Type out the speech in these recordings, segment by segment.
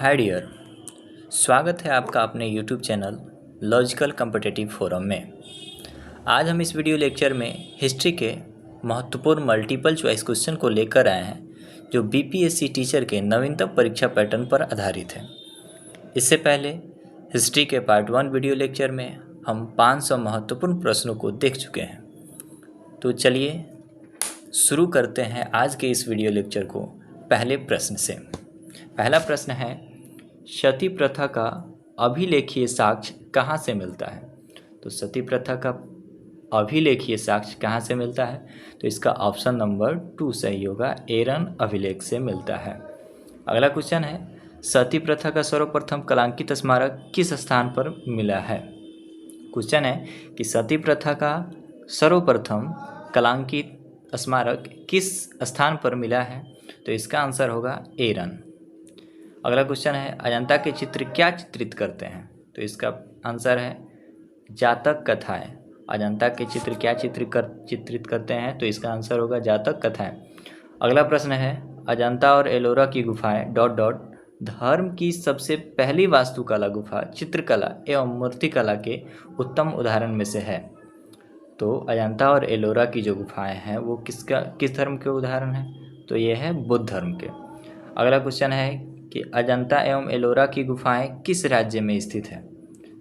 Hi dear, स्वागत है आपका अपने YouTube channel logical competitive forum में। आज हम इस वीडियो लेक्चर में हिस्ट्री के महत्वपूर्ण मल्टीपल चॉइस क्वेश्चन को लेकर आए हैं जो बीपीएससी टीचर के नवीनतम परीक्षा पैटर्न पर आधारित है। इससे पहले हिस्ट्री के पार्ट 1 वीडियो लेक्चर में हम 500 महत्वपूर्ण प्रश्नों को देख चुके हैं। तो चलिए शुरू करते हैं आज के इस वीडियो लेक्चर को पहले प्रश्न से। पहला प्रश्न है, सती प्रथा का अभिलेखीय साक्ष्य कहाँ से मिलता है? तो सती प्रथा का अभिलेखीय साक्ष्य कहाँ से मिलता है? तो इसका ऑप्शन नंबर 2 सही होगा, एरन अभिलेख से मिलता है। अगला क्वेश्चन है, सती प्रथा का सर्वप्रथम कलांकित स्मारक किस स्थान पर मिला है? क्वेश्चन है कि सती प्रथा का सर्वप्रथम कलांकित स्मारक किस स्थान पर मिला है? तो इसका आंसर होगा एरन। अगला क्वेश्चन है, अजंता के चित्र क्या चित्रित करते हैं? तो इसका आंसर है जातक कथाएं। अजंता के चित्र क्या चित्रित करते हैं? तो इसका आंसर होगा जातक कथाएं। अगला प्रश्न है, अजंता और एलोरा की गुफाएं ... धर्म की सबसे पहली वास्तुकला गुफा चित्रकला एवं मूर्तिकला के उत्तम उदाहरण में से है। तो अजंता और एलोरा की जो गुफाएं हैं वो किस धर्म के उदाहरण हैं? तो ये है बुद्ध धर्म के। अगला क्वेश्चन है कि अजंता एवं एलोरा की गुफाएं किस राज्य में स्थित है?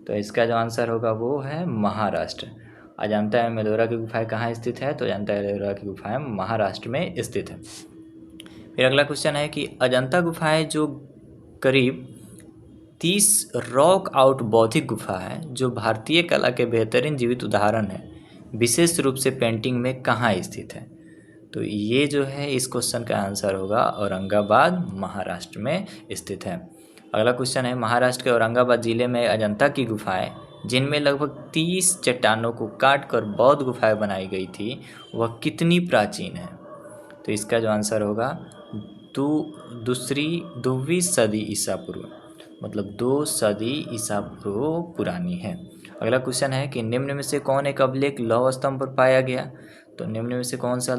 तो इसका जो आंसर होगा वो है महाराष्ट्र। अजंता एवं एलोरा की गुफाएं कहाँ स्थित है? तो अजंता एलोरा की गुफाएं महाराष्ट्र में स्थित है। फिर अगला क्वेश्चन है कि अजंता गुफाएं जो करीब 30 रॉक आउट बौद्धिक गुफा है जो भारतीय कला के बेहतरीन जीवित उदाहरण है, विशेष रूप से पेंटिंग में कहाँ स्थित है? तो ये जो है इस क्वेश्चन का आंसर होगा औरंगाबाद महाराष्ट्र में स्थित है। अगला क्वेश्चन है, महाराष्ट्र के औरंगाबाद जिले में अजंता की गुफाएं जिनमें लगभग 30 चट्टानों को काटकर बौद्ध गुफाएं बनाई गई थी वह कितनी प्राचीन है? तो इसका जो आंसर होगा दूसरी सदी ईसा पूर्व, मतलब 2 सदी ईसा पूर्व पुरानी है। अगला क्वेश्चन है कि निम्न में से कौन एक अभिलेख लौह स्तंभ पर पाया गया? तो निम्न में से कौन सा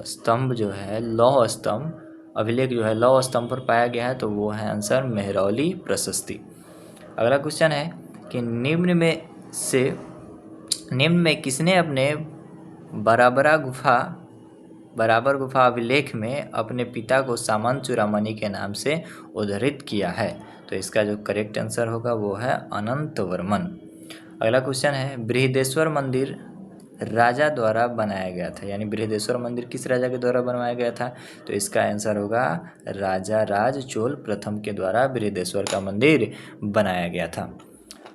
स्तंभ जो है लौह स्तंभ अभिलेख जो है लौह स्तंभ पर पाया गया है? तो वो है आंसर मेहरौली प्रशस्ति। अगला क्वेश्चन है कि निम्न में किसने अपने बराबर गुफा अभिलेख में अपने पिता को सामंत चूड़ामणि के नाम से उद्धृत किया है? तो इसका जो करेक्ट आंसर होगा वो है अनंत वर्मन। अगला क्वेश्चन है, बृहदेश्वर मंदिर राजा द्वारा बनाया गया था, यानी बृहदेश्वर मंदिर किस राजा के द्वारा बनवाया गया था? तो इसका आंसर होगा राजा राज चोल प्रथम के द्वारा बृहदेश्वर का मंदिर बनाया गया था।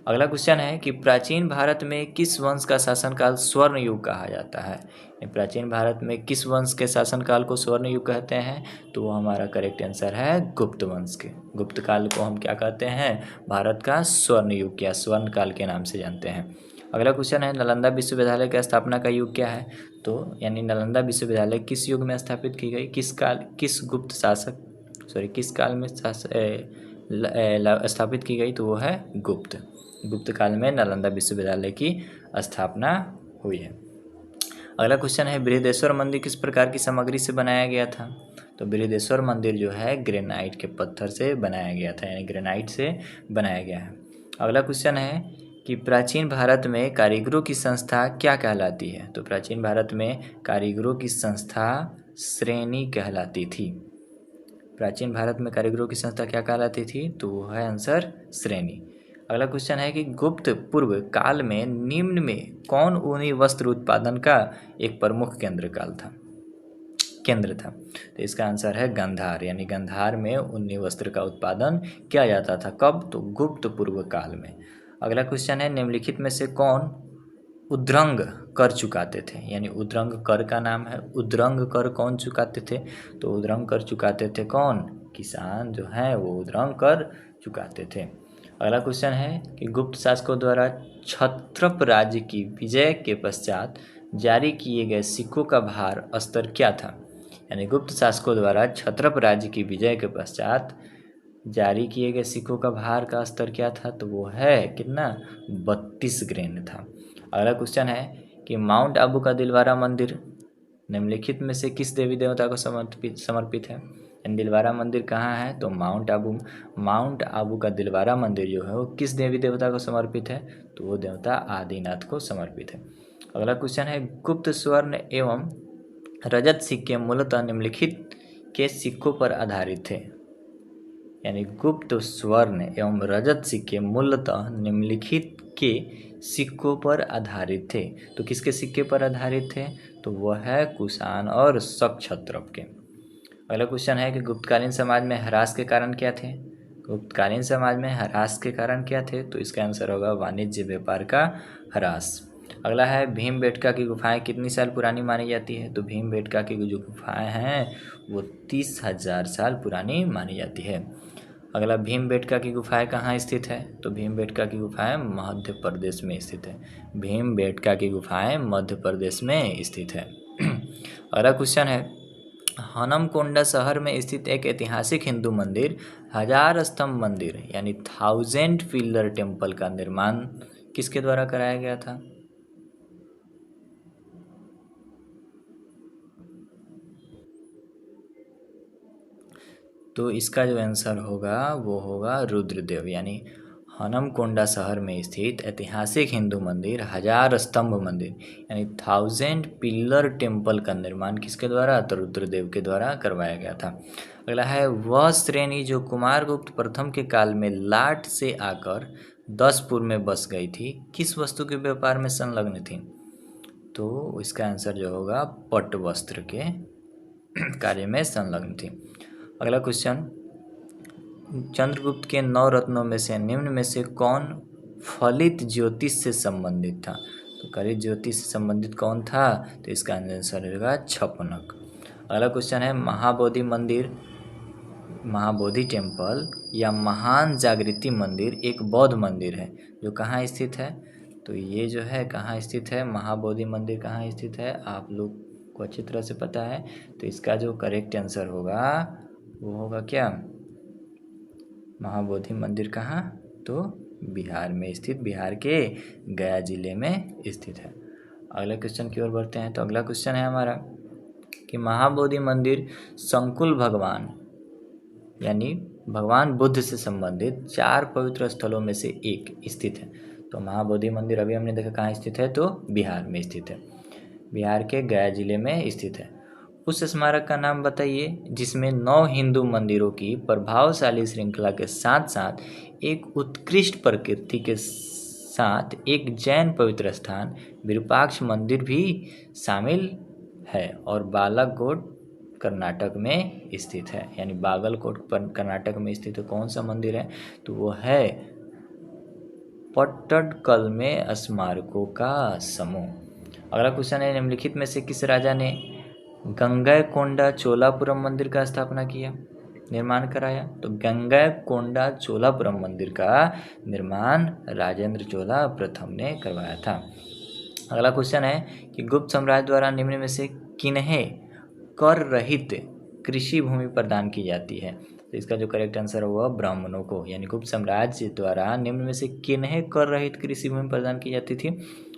अगला क्वेश्चन है कि प्राचीन भारत में किस वंश का शासनकाल स्वर्ण युग कहा जाता है? प्राचीन भारत में किस वंश के शासनकाल को स्वर्ण युग कहते हैं? तो वो हमारा करेक्ट आंसर है गुप्त वंश के। गुप्त काल को हम क्या कहते हैं? भारत का स्वर्ण युग या स्वर्ण काल के नाम से जानते हैं। अगला क्वेश्चन है, नालंदा विश्वविद्यालय की स्थापना का युग क्या है? तो यानी नालंदा विश्वविद्यालय किस युग में स्थापित की गई? किस काल में स्थापित की गई? तो वो है गुप्त काल में नालंदा विश्वविद्यालय की स्थापना हुई है। अगला क्वेश्चन है, बृहदेश्वर मंदिर किस प्रकार की सामग्री से बनाया गया था? तो बृहदेश्वर मंदिर जो है ग्रेनाइट के पत्थर से बनाया गया था, यानी ग्रेनाइट से बनाया गया है। अगला क्वेश्चन है कि प्राचीन भारत में कारीगरों की संस्था क्या कहलाती है? तो प्राचीन भारत में कारीगरों की संस्था श्रेणी कहलाती थी। प्राचीन भारत में कारीगरों की संस्था क्या कहलाती थी? तो वो है आंसर श्रेणी। अगला क्वेश्चन है कि गुप्त पूर्व काल में निम्न में कौन ऊनी वस्त्र उत्पादन का एक प्रमुख केंद्र था? तो इसका आंसर है गंधार, यानी गंधार में ऊनी वस्त्र का उत्पादन किया जाता था। कब? तो गुप्त पूर्व काल में। अगला क्वेश्चन है, निम्नलिखित में से कौन उद्रंग कर चुकाते थे? यानी उद्रंग कर का नाम है, उद्रंग कर कौन चुकाते थे? तो उद्रंग कर चुकाते थे कौन? किसान जो हैं वो उद्रंग कर चुकाते थे। अगला क्वेश्चन है कि गुप्त शासकों द्वारा क्षत्रप राज्य की विजय के पश्चात जारी किए गए सिक्कों का भार स्तर क्या था? यानी गुप्त शासकों द्वारा क्षत्रप राज्य की विजय के पश्चात जारी किए गए सिक्कों का भार का स्तर क्या था? तो वो है कितना? 32 ग्रेन था। अगला क्वेश्चन है कि माउंट आबू का दिलवारा मंदिर निम्नलिखित में से किस देवी देवता को समर्पित है? दिलवारा मंदिर कहाँ है? तो माउंट आबू का दिलवारा मंदिर जो है वो किस देवी देवता को समर्पित है? तो वो देवता आदिनाथ को समर्पित है। अगला क्वेश्चन है, गुप्त स्वर्ण एवं रजत सिक्के मूलतः निम्नलिखित के सिक्कों पर आधारित थे। यानी गुप्त स्वर्ण एवं रजत सिक्के मूलतः निम्नलिखित के सिक्कों पर आधारित थे। तो किसके सिक्के पर आधारित थे? तो वह है कुषाण और शक के। अगला क्वेश्चन है कि गुप्तकालीन समाज में ह्रास के कारण क्या थे? गुप्तकालीन समाज में ह्रास के कारण क्या थे? तो इसका आंसर होगा वाणिज्य व्यापार का ह्रास। अगला है, भीमबेटका की गुफाएं कितनी साल पुरानी मानी जाती है? तो भीमबेटका की जो गुफाएं हैं वो 30,000 साल पुरानी मानी जाती है। अगला, भीमबेटका की गुफाएं कहाँ स्थित है? तो भीमबेटका की गुफाएं मध्य प्रदेश में स्थित है। भीमबेटका की गुफाएं मध्य प्रदेश में स्थित है। अगला क्वेश्चन है, हनमकोंडा शहर में स्थित एक ऐतिहासिक हिंदू मंदिर 1000 स्तंभ मंदिर यानी 1000 पिलर टेम्पल का निर्माण किसके द्वारा कराया गया था? तो इसका जो आंसर होगा वो होगा रुद्रदेव। यानी हनमकोंडा शहर में स्थित ऐतिहासिक हिंदू मंदिर 1000 स्तंभ मंदिर यानी 1000 पिलर टेम्पल का निर्माण किसके द्वारा? तो रुद्रदेव के द्वारा करवाया गया था। अगला है, वह श्रेणी जो कुमारगुप्त प्रथम के काल में लाट से आकर दसपुर में बस गई थी किस वस्तु के व्यापार में संलग्न थी? तो इसका आंसर जो होगा पट्ट वस्त्र के कार्य में संलग्न थी। अगला क्वेश्चन, चंद्रगुप्त के 9 रत्नों में से निम्न में से कौन फलित ज्योतिष से संबंधित था? तो कलित ज्योतिष से संबंधित कौन था? तो इसका आंसर होगा छपनक। अगला क्वेश्चन है, महाबोधि टेम्पल या महान जागृति मंदिर एक बौद्ध मंदिर है जो कहाँ स्थित है? तो ये जो है कहाँ स्थित है? महाबोधि मंदिर कहाँ स्थित है? आप लोग को अच्छी तरह से पता है। तो इसका जो करेक्ट आंसर होगा वो होगा क्या? महाबोधि मंदिर कहाँ? तो बिहार में स्थित, बिहार के गया जिले में स्थित है। अगले क्वेश्चन की ओर बढ़ते हैं। तो अगला क्वेश्चन है हमारा कि महाबोधि मंदिर संकुल भगवान यानी भगवान बुद्ध से संबंधित 4 पवित्र स्थलों में से एक स्थित है। तो महाबोधि मंदिर अभी हमने देखा कहाँ स्थित है? तो बिहार में स्थित है, बिहार के गया जिले में स्थित है। उस स्मारक का नाम बताइए जिसमें 9 हिंदू मंदिरों की प्रभावशाली श्रृंखला के साथ साथ एक उत्कृष्ट प्रकृति के साथ एक जैन पवित्र स्थान विरूपाक्ष मंदिर भी शामिल है और बालाकोट कर्नाटक में स्थित है। यानी बागलकोट कर्नाटक में स्थित कौन सा मंदिर है? तो वो है पट्टडकल में स्मारकों का समूह। अगला क्वेश्चन है, निम्नलिखित में से किस राजा ने गंगईकोंडा चोलापुरम मंदिर का स्थापना किया, निर्माण कराया? तो गंगईकोंडा चोलापुरम मंदिर का निर्माण राजेंद्र चोला प्रथम ने करवाया था। अगला क्वेश्चन है कि गुप्त साम्राज्य द्वारा निम्न में से किन्हें कर रहित कृषि भूमि प्रदान की जाती है? तो इसका जो करेक्ट आंसर होगा ब्राह्मणों को। यानी गुप्त साम्राज्य द्वारा निम्न में से किन्हें कर रहित कृषि भूमि प्रदान की जाती थी?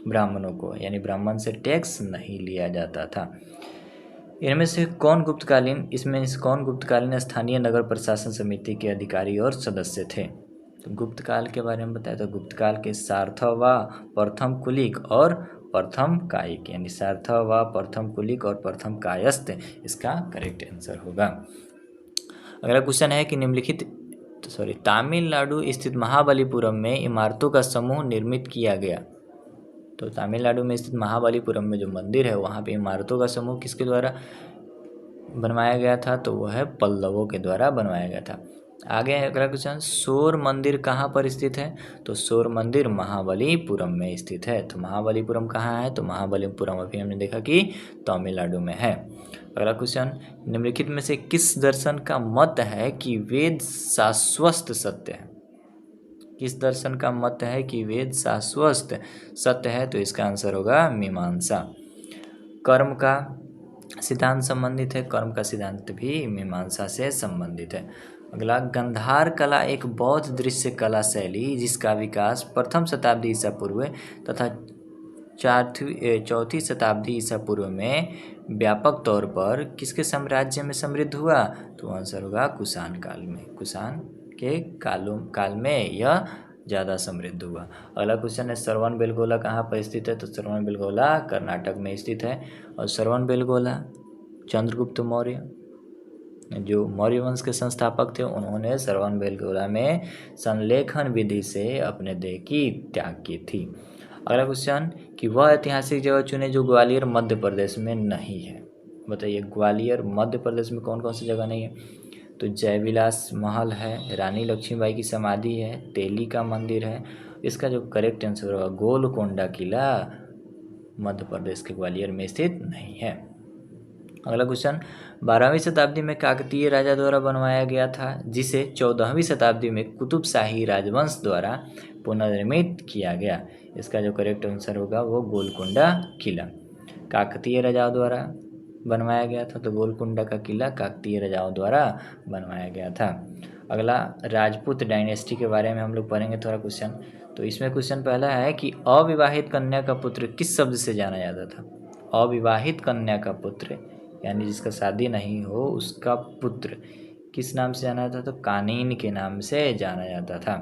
ब्राह्मणों को। यानी ब्राह्मण से टैक्स नहीं लिया जाता था। इसमें से कौन गुप्तकालीन स्थानीय नगर प्रशासन समिति के अधिकारी और सदस्य थे? तो गुप्त काल के बारे में बताया। तो गुप्तकाल के सार्थवा, प्रथम कुलिक और प्रथम कायिक यानी सार्थवा, प्रथम कुलिक और प्रथम कायस्थ इसका करेक्ट आंसर होगा। अगला क्वेश्चन है कि तमिलनाडु स्थित महाबलीपुरम में इमारतों का समूह निर्मित किया गया। तो तमिलनाडु में स्थित महाबलीपुरम में जो मंदिर है वहाँ पे इमारतों का समूह किसके द्वारा बनवाया गया था? तो वह है पल्लवों के द्वारा बनवाया गया था। आगे है अगला क्वेश्चन, शोर मंदिर कहाँ पर स्थित है? तो शोर मंदिर महाबलीपुरम में स्थित है। तो महाबलीपुरम कहाँ है? तो महाबलीपुरम अभी हमने देखा कि तमिलनाडु में है। अगला क्वेश्चन, निम्नलिखित में से किस दर्शन का मत है कि वेद शाश्वत सत्य है? किस दर्शन का मत है कि वेद शाश्वत सत्य है? तो इसका आंसर होगा मीमांसा। कर्म का सिद्धांत संबंधित है, कर्म का सिद्धांत भी मीमांसा से संबंधित है। अगला, गंधार कला एक बौद्ध दृश्य कला शैली जिसका विकास प्रथम शताब्दी ईसा पूर्व तथा चौथी शताब्दी ईसा पूर्व में व्यापक तौर पर किसके साम्राज्य में समृद्ध हुआ? तो आंसर होगा कुषाण काल में। कुषाण के काल में यह ज़्यादा समृद्ध हुआ। अगला क्वेश्चन है श्रवणबेलगोला कहाँ पर स्थित है? तो श्रवणबेलगोला कर्नाटक में स्थित है। और श्रवणबेलगोला चंद्रगुप्त मौर्य जो मौर्य वंश के संस्थापक थे, उन्होंने श्रवणबेलगोला में संलेखन विधि से अपने देह की त्याग की थी। अगला क्वेश्चन कि वह ऐतिहासिक जगह चुने जो ग्वालियर मध्य प्रदेश में नहीं है। बताइए ग्वालियर मध्य प्रदेश में कौन कौन सी जगह नहीं है? तो जयविलास महल है, रानी लक्ष्मीबाई की समाधि है, तेली का मंदिर है। इसका जो करेक्ट आंसर होगा गोलकोंडा किला मध्य प्रदेश के ग्वालियर में स्थित नहीं है। अगला क्वेश्चन 12वीं शताब्दी में काकतीय राजा द्वारा बनवाया गया था, जिसे 14वीं शताब्दी में कुतुब शाही राजवंश द्वारा पुनर्निर्मित किया गया। इसका जो करेक्ट आंसर होगा वो गोलकोंडा किला काकतीय राजाओं द्वारा बनवाया गया था। तो गोलकोंडा का किला काकतीय राजाओं द्वारा बनवाया गया था। अगला राजपूत डायनेस्टी के बारे में हम लोग पढ़ेंगे थोड़ा क्वेश्चन। तो इसमें क्वेश्चन पहला है कि अविवाहित कन्या का पुत्र किस शब्द से जाना जाता था? अविवाहित कन्या का पुत्र यानी जिसका शादी नहीं हो उसका पुत्र किस नाम से जाना जाता था? तो कानीन के नाम से जाना जाता था।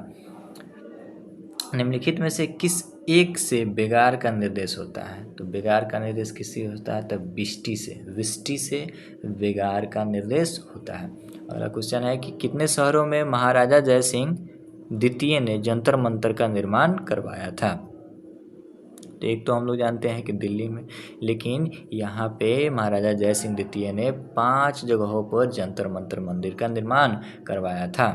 निम्नलिखित में से किस एक से बेगार का निर्देश होता है? तो बेगार का निर्देश किससे होता है? तो विष्टि से बेगार का निर्देश होता है। अगला क्वेश्चन है कि कितने शहरों में महाराजा जय सिंह द्वितीय ने जंतर मंतर का निर्माण करवाया था? तो एक तो हम लोग जानते हैं कि दिल्ली में, लेकिन यहाँ पे महाराजा जय सिंह द्वितीय ने 5 जगहों पर जंतर मंतर मंदिर का निर्माण करवाया था।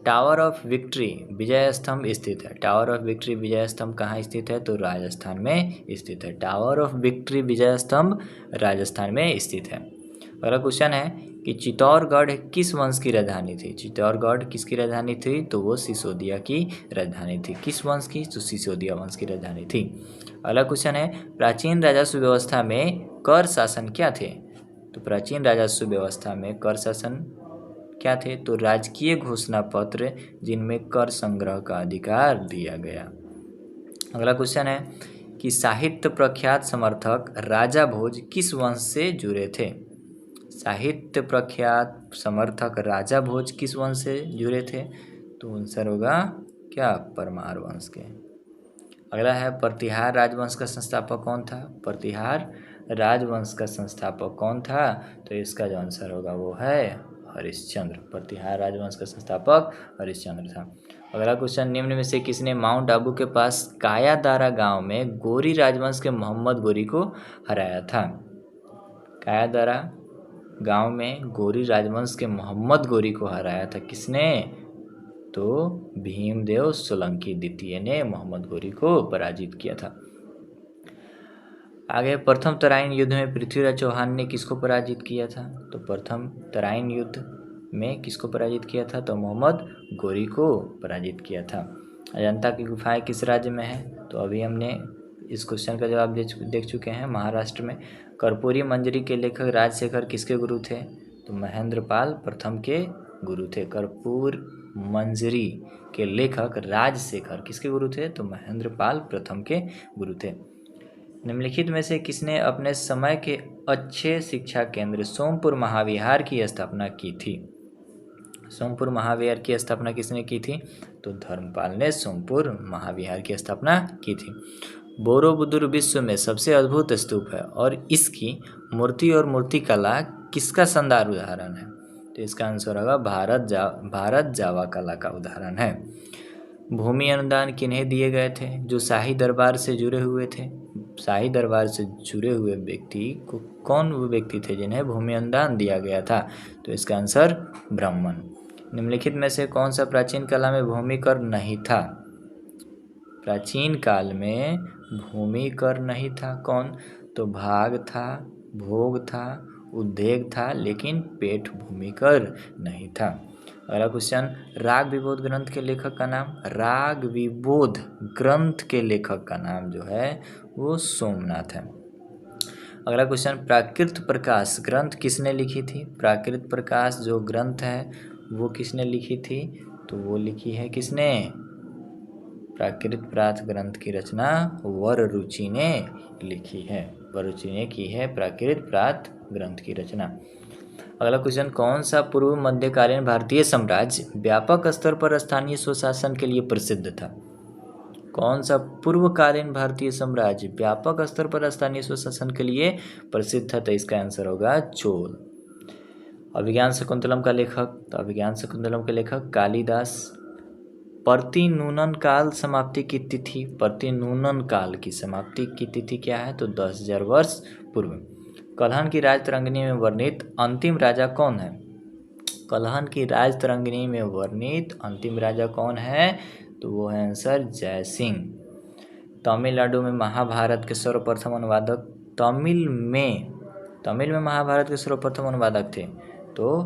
टावर ऑफ विक्ट्री विजय स्तंभ स्थित है। टावर ऑफ विक्ट्री विजय स्तंभ कहाँ स्थित है? तो राजस्थान में स्थित है। टावर ऑफ विक्ट्री विजय स्तंभ राजस्थान में स्थित है। अगला क्वेश्चन है कि चित्तौड़गढ़ किस वंश की राजधानी थी? चित्तौड़गढ़ किसकी राजधानी थी? तो वो सिसोदिया की राजधानी थी। किस वंश की? तो सिसोदिया वंश की राजधानी थी। अगला क्वेश्चन है प्राचीन राजस्व व्यवस्था में कर शासन क्या थे? तो प्राचीन राजस्व व्यवस्था में कर शासन क्या थे? तो राजकीय घोषणा पत्र जिनमें कर संग्रह का अधिकार दिया गया। अगला क्वेश्चन है कि साहित्य प्रख्यात समर्थक राजा भोज किस वंश से जुड़े थे? साहित्य प्रख्यात समर्थक राजा भोज किस वंश से जुड़े थे? तो आंसर होगा क्या? परमार वंश के। अगला है प्रतिहार राजवंश का संस्थापक कौन था? प्रतिहार राजवंश का संस्थापक कौन था? तो इसका जो आंसर होगा वो है हरिश्चंद्र। प्रतिहार राजवंश का संस्थापक हरिश्चंद्र था। अगला क्वेश्चन निम्न में से किसने माउंट आबू के पास कायादारा गांव में गोरी राजवंश के मोहम्मद गोरी को हराया था? कायादारा गांव में गोरी राजवंश के मोहम्मद गोरी को हराया था किसने? तो भीमदेव सोलंकी द्वितीय ने मोहम्मद गोरी को पराजित किया था। आगे प्रथम तराइन युद्ध में पृथ्वीराज चौहान ने किसको पराजित किया था? तो प्रथम तराइन युद्ध में किसको पराजित किया था? तो मोहम्मद गोरी को पराजित किया था। अजंता की गुफाएं किस राज्य में है? तो अभी हमने इस क्वेश्चन का जवाब देख चुके हैं, महाराष्ट्र में। कर्पूरी मंजरी के लेखक राजशेखर किसके गुरु थे? तो महेंद्रपाल प्रथम के गुरु थे। कर्पूर मंजरी के लेखक राजशेखर किसके गुरु थे? तो महेंद्रपाल प्रथम के गुरु थे। निम्नलिखित में से किसने अपने समय के अच्छे शिक्षा केंद्र सोमपुर महाविहार की स्थापना की थी? सोमपुर महाविहार की स्थापना किसने की थी? तो धर्मपाल ने सोमपुर महाविहार की स्थापना की थी। बोरोबुदुर विश्व में सबसे अद्भुत स्तूप है और इसकी मूर्ति और मूर्तिकला किसका शानदार उदाहरण है? तो इसका आंसर होगा भारत जावा कला का उदाहरण है। भूमि अनुदान किन्हें दिए गए थे? जो शाही दरबार से जुड़े हुए थे। शाही दरबार से जुड़े हुए व्यक्ति को कौन वो व्यक्ति थे जिन्हें भूमि अनुदान दिया गया था? तो इसका आंसर ब्राह्मण। निम्नलिखित में से कौन सा प्राचीन काल में भूमि कर नहीं था? प्राचीन काल में भूमि कर नहीं था कौन? तो भाग था, भोग था, उद्योग था, लेकिन पेट भूमि कर नहीं था। अगला क्वेश्चन राग विबोध ग्रंथ के लेखक का नाम? राग विबोध ग्रंथ के लेखक का नाम जो है वो सोमनाथ है। अगला क्वेश्चन प्राकृत प्रकाश ग्रंथ किसने लिखी थी? प्राकृत प्रकाश जो ग्रंथ है वो किसने लिखी थी? तो वो लिखी है किसने? प्राकृत प्रात ग्रंथ की रचना वररुचि ने लिखी है। वररुचि ने की है प्राकृत प्रात ग्रंथ की रचना। अगला क्वेश्चन, कौन सा पूर्व मध्यकालीन भारतीय साम्राज्य व्यापक स्तर पर स्थानीय स्वशासन के लिए प्रसिद्ध था? कौन सा पूर्वकालीन भारतीय साम्राज्य व्यापक स्तर पर स्थानीय स्वशासन के लिए प्रसिद्ध था? तो इसका आंसर होगा चोल। अभिज्ञान शकुंतलम का लेखक, तो अभिज्ञान शकुंतलम के लेखक कालिदास। प्रतिनूनन काल समाप्ति की तिथि, प्रतिनूनन काल की समाप्ति की तिथि क्या है? तो 10,000 वर्ष पूर्व। कलहन की राजतरंगिणी में वर्णित अंतिम राजा कौन है? कलहन की राजतरंगिणी में वर्णित अंतिम राजा कौन है? तो वो है आंसर जय सिंह। तमिलनाडु में महाभारत के सर्वप्रथम अनुवादक, तमिल में महाभारत के सर्वप्रथम अनुवादक थे तो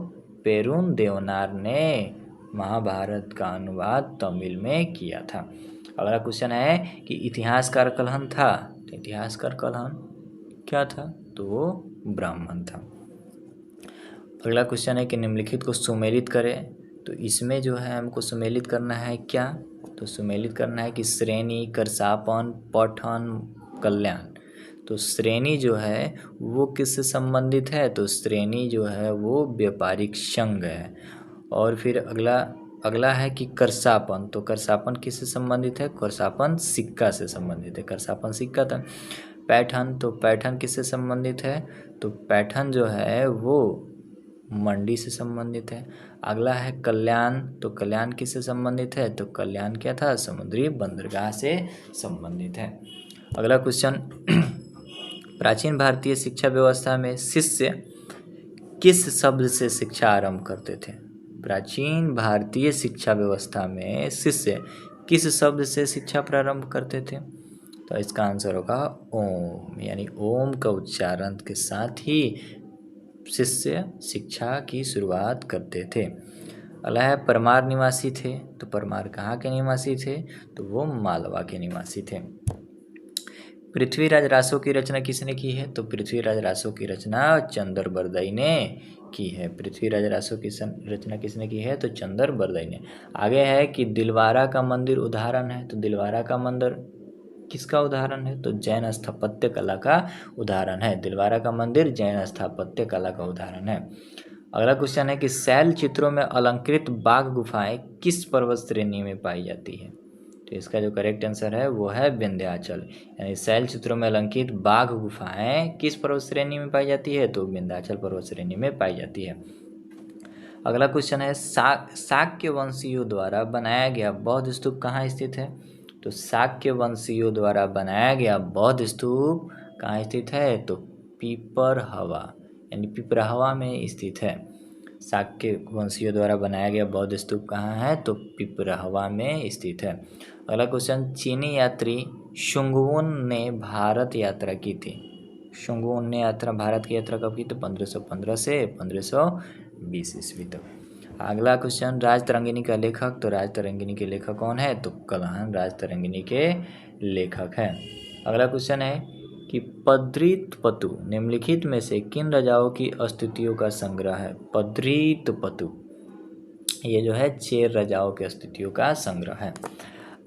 पेरुन देवनार ने महाभारत का अनुवाद तमिल में किया था। अगला क्वेश्चन है कि इतिहासकार कलहन था, तो इतिहासकार कलहन क्या था? तो वो ब्राह्मण था। अगला क्वेश्चन है कि निम्नलिखित को सुमेलित करें, तो इसमें जो है हमको सुमेलित करना है क्या? तो सुमेलित करना है कि श्रेणी, करसापन, पठन, कल्याण। तो श्रेणी जो है वो किससे संबंधित है? तो श्रेणी जो है वो व्यापारिक संघ है। और फिर अगला है कि करसापन, तो करसापन किससे संबंधित है? करसापन सिक्का से संबंधित है, करसापन सिक्का था। पैठन, तो पैठन किससे संबंधित है? तो पैठन जो है वो मंडी से संबंधित है। अगला है कल्याण, तो कल्याण किससे संबंधित है? तो कल्याण क्या था? समुद्री बंदरगाह से संबंधित है। अगला क्वेश्चन, प्राचीन भारतीय शिक्षा व्यवस्था में शिष्य किस शब्द से शिक्षा आरंभ करते थे? प्राचीन भारतीय शिक्षा व्यवस्था में शिष्य किस शब्द से शिक्षा प्रारंभ करते थे? तो इसका आंसर होगा ओम, यानी ओम का उच्चारण के साथ ही शिष्य शिक्षा की शुरुआत करते थे। अगला है परमार निवासी थे, तो परमार कहाँ के निवासी थे? तो वो मालवा के निवासी थे। पृथ्वीराज रासो की रचना किसने की है? तो पृथ्वीराज रासो की रचना चंद्रबरदाई ने की है। पृथ्वीराज रासो की रचना किसने की है? तो चंद्रबरदाई ने। आगे है कि दिलवारा का मंदिर उदाहरण है, तो दिलवारा का मंदिर किसका उदाहरण है? तो जैन स्थापत्य कला का उदाहरण है। दिलवारा का मंदिर जैन स्थापत्य कला का उदाहरण है। अगला क्वेश्चन है कि शैल चित्रों में अलंकृत बाघ गुफाएं किस पर्वत श्रेणी में पाई जाती है? तो इसका जो करेक्ट आंसर है वो है विंध्याचल, यानी शैल चित्रों में अलंकृत बाघ गुफाएं किस पर्वत श्रेणी में पाई जाती है? तो विंध्याचल पर्वत श्रेणी में पाई जाती है। अगला क्वेश्चन है शाक्य वंशियों द्वारा बनाया गया बौद्ध स्तूप कहाँ स्थित है? तो शाक्य वंशियों द्वारा बनाया गया बौद्ध स्तूप कहाँ स्थित है? तो पिपरहवा, यानी पिपराहवा में स्थित है। शाक्य वंशियों द्वारा बनाया गया बौद्ध स्तूप कहाँ है? तो पिपराहवा में स्थित है। अगला क्वेश्चन, चीनी यात्री शुंगवुन ने भारत यात्रा की थी। शुंगवुन ने भारत की यात्रा कब की? तो 1515 से 1520 ईस्वी तक। अगला क्वेश्चन, राजतरंगिणी का लेखक, तो राजतरंगिणी के लेखक कौन है? तो कलहन राजतरंगिणी के लेखक है। अगला क्वेश्चन है कि पद्रितपतु निम्नलिखित में से किन राजाओं की स्तुतियों का संग्रह है? पद्रितपतु ये जो है 6 राजाओं के स्तुतियों का संग्रह है।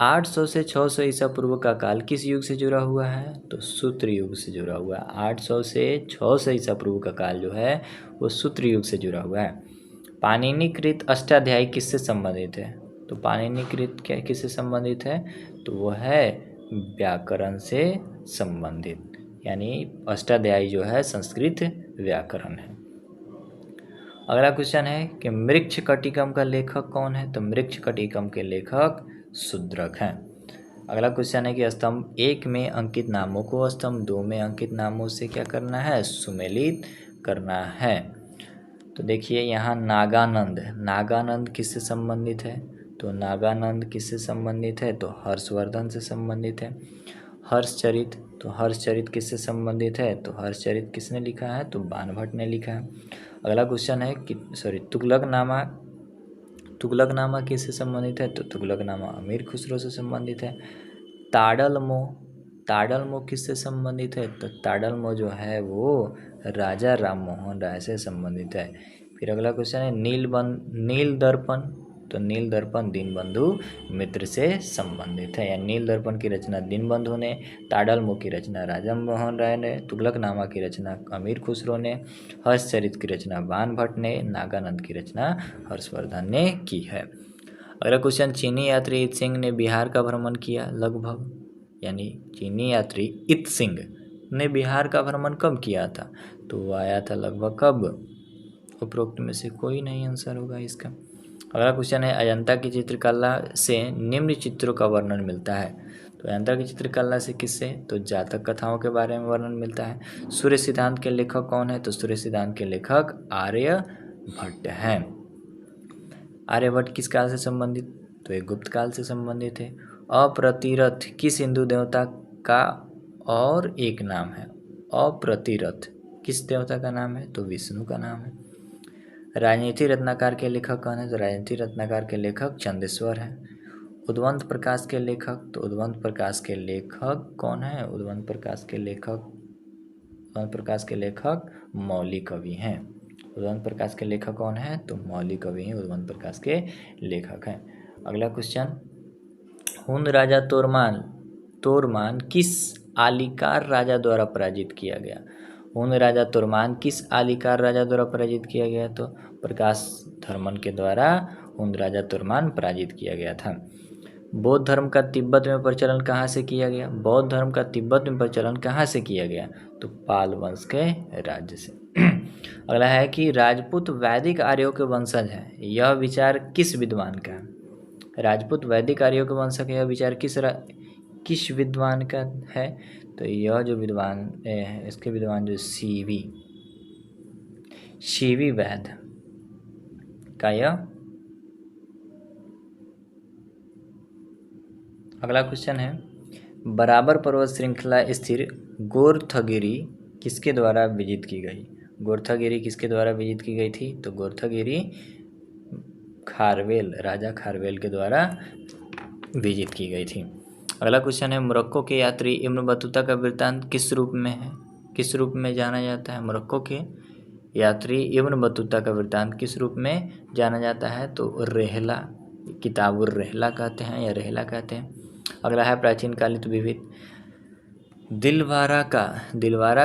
800 से 600 ईसा पूर्व का काल किस युग से जुड़ा हुआ है? तो सूत्र युग से जुड़ा हुआ है। 800 से 600 ईसा पूर्व का काल जो है वो सूत्र युग से जुड़ा हुआ है। पाणिनिकृत अष्टाध्यायी किससे संबंधित है? तो पाणिनिकृत क्या किससे संबंधित है? तो वो है व्याकरण से संबंधित, यानी अष्टाध्यायी जो है संस्कृत व्याकरण है। अगला क्वेश्चन है कि मृच्छकटिकम का लेखक कौन है? तो मृच्छकटिकम के लेखक शूद्रक हैं। अगला क्वेश्चन है कि स्तंभ 1 में अंकित नामों को स्तंभ 2 में अंकित नामों से क्या करना है? सुमेलित करना है। तो देखिए यहाँ नागानंद, नागानंद किससे संबंधित है? तो नागानंद किससे संबंधित है? तो हर्षवर्धन से संबंधित है। हर्षचरित, तो हर्षचरित किससे संबंधित है? तो हर्षचरित किसने लिखा है? तो बाणभट्ट ने लिखा है। अगला क्वेश्चन है कि तुगलकनामा, तुगलकनामा किससे संबंधित है? तो तुगलकनामा अमीर खुसरो से संबंधित है। ताडलमो, ताडलमो किससे संबंधित है? तो ताडलमो जो है वो राजा राम मोहन राय से संबंधित है। फिर अगला क्वेश्चन है नील दर्पण, तो नील दर्पण दीनबंधु मित्र से संबंधित है। यानी नील दर्पण की रचना दीनबंधु ने, ताडलमुख की रचना राजा मोहन राय ने, तुगलकनामा की रचना अमीर खुसरो ने, हर्षचरित की रचना बाण भट्ट ने, नागानंद की रचना हर्षवर्धन ने की है। अगला क्वेश्चन, चीनी यात्री इत सिंह ने बिहार का भ्रमण किया लगभग, यानी चीनी यात्री इत सिंह ने बिहार का भ्रमण कब किया था? तो वो आया था लगभग कब? उपरोक्त में से कोई नहीं आंसर होगा इसका। अगला क्वेश्चन है, अजंता की चित्रकला से निम्न चित्रों का वर्णन मिलता है। तो अजंता की चित्रकला से किससे? तो जातक कथाओं के बारे में वर्णन मिलता है। सूर्य सिद्धांत के लेखक कौन है? तो सूर्य सिद्धांत के लेखक आर्यभट्ट हैं। आर्यभट्ट किस काल से संबंधित? तो एक गुप्त काल से संबंधित है। अप्रतिरथ किस हिंदू देवता का और एक नाम है? अप्रतिरथ किस देवता का नाम है? तो विष्णु का नाम है। राजनीति रत्नाकर के लेखक कौन है? तो राजनीति रत्नाकर के लेखक चंदेश्वर हैं। उद्वंत प्रकाश के लेखक? तो उद्वंत प्रकाश के लेखक कौन है? उद्वंत प्रकाश के लेखक मौलिक कवि हैं। उद्वंत प्रकाश के लेखक कौन है? तो मौलिक कवि हैं, उद्वंत प्रकाश के लेखक हैं। अगला क्वेश्चन, हुन राजा तोरमान किस आलिकार राजा द्वारा पराजित किया गया? हुन राजा तोरमान किस आलिकार राजा द्वारा पराजित किया गया? तो प्रकाश धर्मन के द्वारा हुन राजा तोरमान पराजित किया गया था। बौद्ध धर्म का तिब्बत में प्रचलन कहाँ से किया गया? बौद्ध धर्म का तिब्बत में प्रचलन कहाँ से किया गया? तो पाल वंश के राज्य से। अगला है कि राजपूत वैदिक आर्यों के वंशज हैं, यह विचार किस विद्वान का है? राजपूत वैदिक आर्यों के वंशज है, यह विचार किस विद्वान का है? तो यह जो विद्वान है, इसके विद्वान जो शिवी वैद का यह। अगला क्वेश्चन है, बराबर पर्वत श्रृंखला स्थिर गोरथगिरी किसके द्वारा विजित की गई? गोरथगिरी किसके द्वारा विजित की गई थी? तो गोरथगिरी राजा खारवेल के द्वारा विजित की गई थी। अगला क्वेश्चन है, मोरक्को के यात्री इब्न बतूता का वृत्तांत किस रूप में जाना जाता है? मोरक्को के यात्री इब्न बतूता का वृत्तांत किस रूप में जाना जाता है? तो रेहला, किताबुर रेहला कहते हैं या रेहला कहते हैं। अगला है, प्राचीन कालित विविध दिलवारा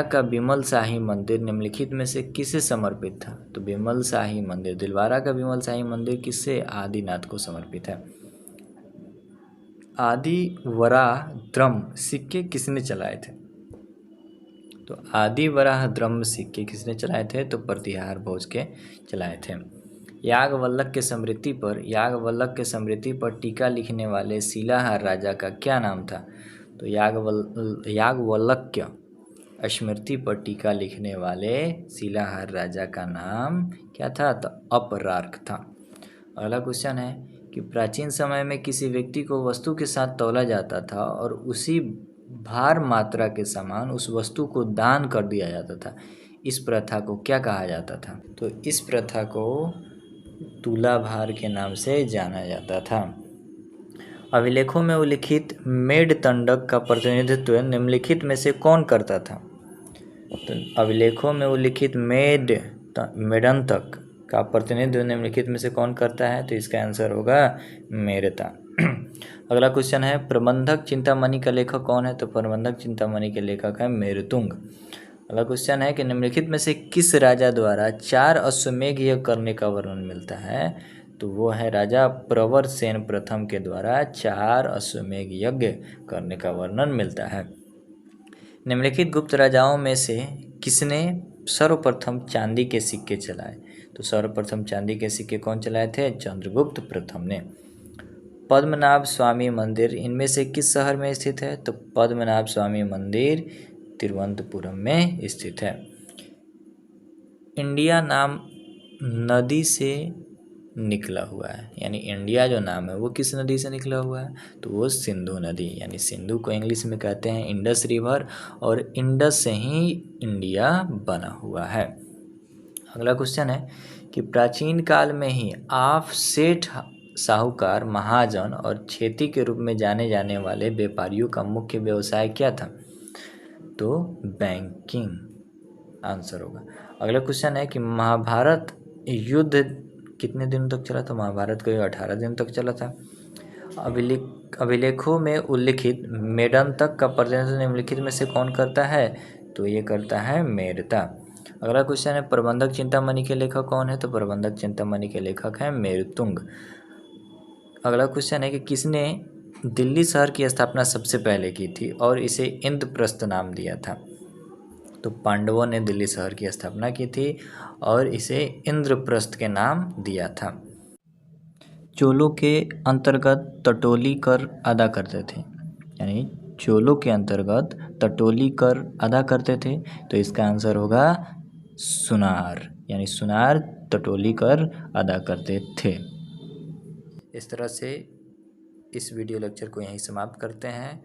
का बिमल शाही मंदिर निम्नलिखित में से किसे समर्पित था? तो बिमल शाही मंदिर, दिलवारा का बिमल शाही मंदिर किससे? आदिनाथ को समर्पित है। आदि वराह द्रम सिक्के किसने चलाए थे? तो आदि वराह द्रम सिक्के किसने चलाए थे? तो प्रतिहार भोज के चलाए थे। याज्ञवल्क्य के स्मृति पर टीका लिखने वाले शिलाहार राजा का क्या नाम था? तो याज्ञवल्क्य स्मृति पर टीका लिखने वाले शिलाहार राजा का नाम क्या था? तो अपरार्क था। अगला क्वेश्चन है कि प्राचीन समय में किसी व्यक्ति को वस्तु के साथ तौला जाता था और उसी भार मात्रा के समान उस वस्तु को दान कर दिया जाता था, इस प्रथा को क्या कहा जाता था? तो इस प्रथा को तुला भार के नाम से जाना जाता था। अभिलेखों में उल्लिखित मेड़तंडक का प्रतिनिधित्व निम्नलिखित में से कौन करता था? तो अभिलेखों में उल्लिखित मेड़ंतक का प्रतिनिधित्व निम्नलिखित में से कौन करता है? तो इसका आंसर होगा मेड़ता। अगला क्वेश्चन है, प्रबंधक चिंतामणि का लेखक कौन है? तो प्रबंधक चिंतामणि के लेखक है मेरुतुंग। अगला क्वेश्चन है कि निम्नलिखित में से किस राजा द्वारा 4 अश्वमेध यज्ञ करने का वर्णन मिलता है? तो वो है राजा प्रवर सेन प्रथम के द्वारा 4 अश्वमेध यज्ञ करने का वर्णन मिलता है। निम्नलिखित गुप्त राजाओं में से किसने सर्वप्रथम चांदी के सिक्के चलाए? तो सर्वप्रथम चांदी के सिक्के कौन चलाए थे? चंद्रगुप्त प्रथम ने। पद्मनाभ स्वामी मंदिर इनमें से किस शहर में स्थित है? तो पद्मनाभ स्वामी मंदिर तिरुवनंतपुरम में स्थित है। इंडिया नाम नदी से निकला हुआ है, यानी इंडिया जो नाम है वो किस नदी से निकला हुआ है? तो वो सिंधु नदी, यानी सिंधु को इंग्लिश में कहते हैं इंडस रिवर, और इंडस से ही इंडिया बना हुआ है। अगला क्वेश्चन है कि प्राचीन काल में ही आप सेठ, साहूकार, महाजन और खेती के रूप में जाने जाने वाले व्यापारियों का मुख्य व्यवसाय क्या था? तो बैंकिंग आंसर होगा। अगला क्वेश्चन है कि महाभारत युद्ध कितने दिनों तक चला था? महाभारत का युद्ध 18 दिन तक चला था। अभिलेखों में उल्लिखित मेडन तक का प्रतिनिधित्व निम्नलिखित में से कौन करता है? तो ये करता है मेड़ता। अगला क्वेश्चन है, प्रबंधक चिंतामणि के लेखक कौन है? तो प्रबंधक चिंतामणि के लेखक हैं मेरुतुंग। अगला क्वेश्चन है कि किसने दिल्ली शहर की स्थापना सबसे पहले की थी और इसे इंद्रप्रस्थ नाम दिया था? तो पांडवों ने दिल्ली शहर की स्थापना की थी और इसे इंद्रप्रस्थ के नाम दिया था। चोलों के अंतर्गत तटोली कर अदा करते थे, यानी चोलों के अंतर्गत तटोली कर अदा करते थे, तो इसका आंसर होगा सुनार, यानी सुनार तटोली कर अदा करते थे। इस तरह से इस वीडियो लेक्चर को यहीं समाप्त करते हैं।